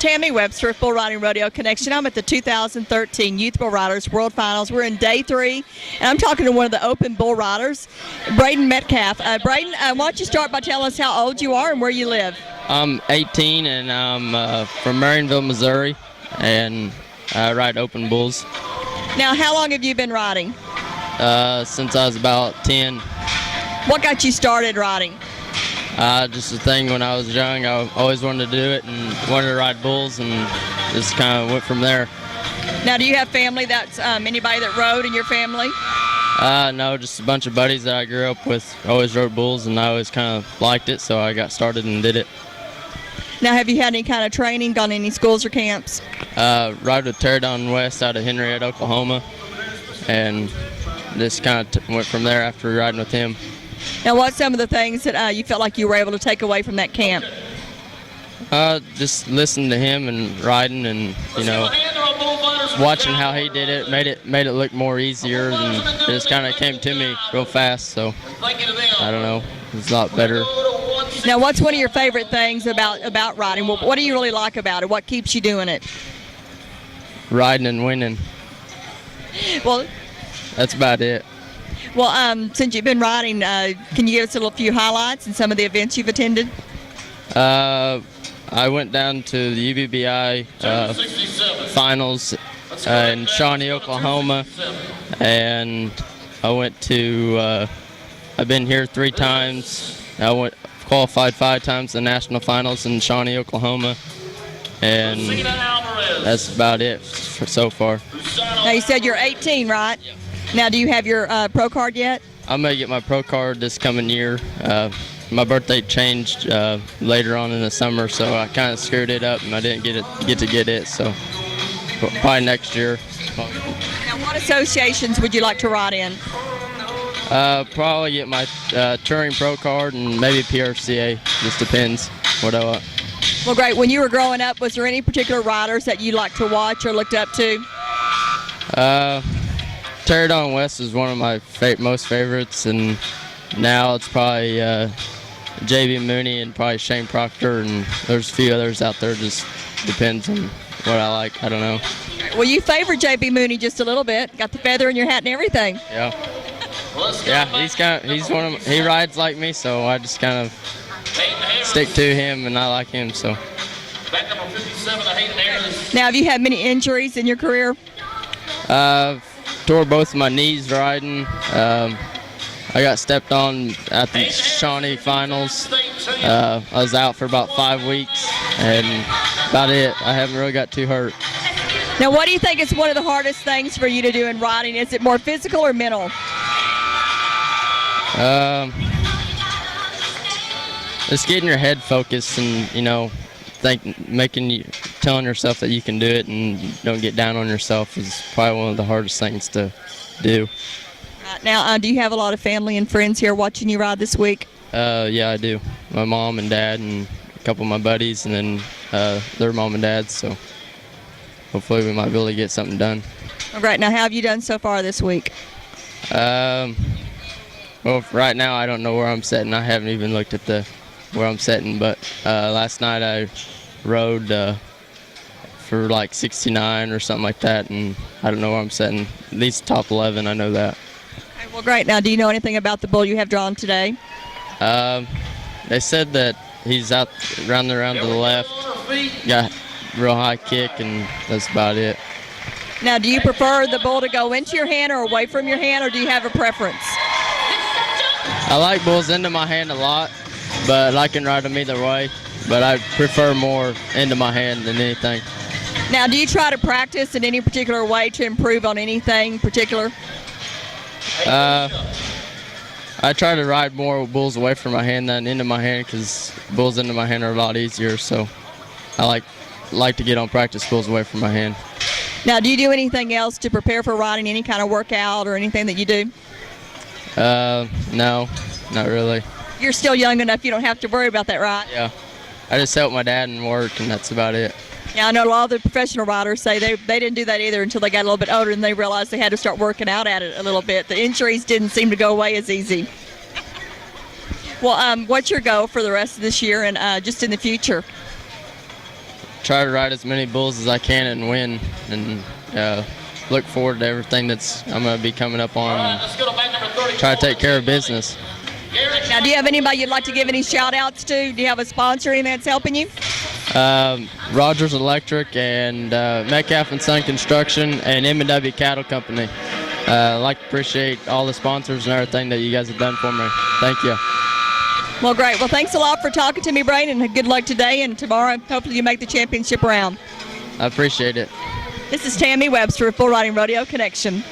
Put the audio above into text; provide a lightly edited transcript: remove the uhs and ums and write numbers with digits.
Tammie Webster with Bull Riding Rodeo Connection. I'm at the 2013 Youth Bull Riders World Finals. We're in day 3, and I'm talking to one of the open bull riders, Braden Metcalf. Braden, why don't you start by telling us how old you are and where you live? I'm 18, and I'm from Marionville, Missouri, and I ride OpenBulls. Now, how long have you been riding? Since I was about 10. What got you started riding? Just a thing when I was young. I always wanted to do it and wanted to ride bulls, and just kind of went from there. Now, do you have family that's anybody that rode in your family? No, just a bunch of buddies that I grew up with always rode bulls, and I always kind of liked it, so I got started and did it. Now, have you had any kind of training, gone to any schools or camps? Ride with Braden West out of Henrietta, Oklahoma, and just kind of went from there after riding with him. Now, what's some of the things that you felt like you were able to take away from that camp? Just listening to him and riding, and watching how he did it made it look more easier, and it just kind of came to me real fast. So I don't know, it's a lot better. Now, what's one of your favorite things about riding? What do you really like about it? What keeps you doing it? Riding and winning. Well, that's about it. Well, since you've been riding, can you give us a few highlights and some of the events you've attended? I went down to the UBBI finals in Shawnee, Oklahoma, and I went to. I've been here 3 times. I qualified 5 times to the national finals in Shawnee, Oklahoma, and that's about it so far. Now, you said you're 18, right? Yeah. Now, do you have your pro card yet? I'm going to get my pro card this coming year. My birthday changed later on in the summer, so I kind of screwed it up, and I didn't get to get it, so probably next year. Now, what associations would you like to ride in? Probably get my touring pro card and maybe PRCA. Just depends what I want. Well, great. When you were growing up, was there any particular riders that you liked to watch or looked up to? Braden West is one of my most favorites, and now it's probably J.B. Mooney and probably Shane Proctor, and there's a few others out there. Just depends on what I like. I don't know. Well, you favor J.B. Mooney just a little bit. Got the feather in your hat and everything. Yeah. Yeah, he rides like me, so I just kind of stick to him, and I like him. So. Now, have you had many injuries in your career? Tore both of my knees riding. I got stepped on at the Shawnee finals. I was out for about 5 weeks, and about it. I haven't really got too hurt. Now, what do you think is one of the hardest things for you to do in riding? Is it more physical or mental? Just getting your head focused, and telling yourself that you can do it and don't get down on yourself is probably one of the hardest things to do. Now, do you have a lot of family and friends here watching you ride this week? Yeah, I do. My mom and dad and a couple of my buddies, and then their mom and dad, so hopefully we might be able to get something done. All right. Now, how have you done so far this week? Well, right now I don't know where I'm sitting. I haven't even looked at where I'm sitting, but last night I rode for like 69 or something like that, and I don't know where I'm sitting. At least top 11, I know that. Okay, well, great. Now, do you know anything about the bull you have drawn today? They said that he's out around to the left, got real high kick, and that's about it. Now, do you prefer the bull to go into your hand or away from your hand, or do you have a preference? I like bulls into my hand a lot, but I can ride them either way. But I prefer more into my hand than anything. Now, do you try to practice in any particular way to improve on anything particular? I try to ride more with bulls away from my hand than into my hand, because bulls into my hand are a lot easier. So I like to get on practice bulls away from my hand. Now, do you do anything else to prepare for riding, any kind of workout or anything that you do? No, not really. You're still young enough, you don't have to worry about that, right? Yeah. I just help my dad and work, and that's about it. Yeah, I know a lot of the professional riders say they didn't do that either until they got a little bit older, and they realized they had to start working out at it a little bit. The injuries didn't seem to go away as easy. Well, what's your goal for the rest of this year and just in the future? try to ride as many bulls as I can and win, and look forward to everything that's I'm going to be coming up on. And try to take care of business. Now, do you have anybody you'd like to give any shout-outs to? Do you have a sponsor that's helping you? Rogers Electric and Metcalf and Son Construction and M&W Cattle Company. I'd like to appreciate all the sponsors and everything that you guys have done for me. Thank you. Well, great. Well, thanks a lot for talking to me, Braden, and good luck today and tomorrow. Hopefully you make the championship round. I appreciate it. This is Tammie Webster with Bull Riding Rodeo Connection.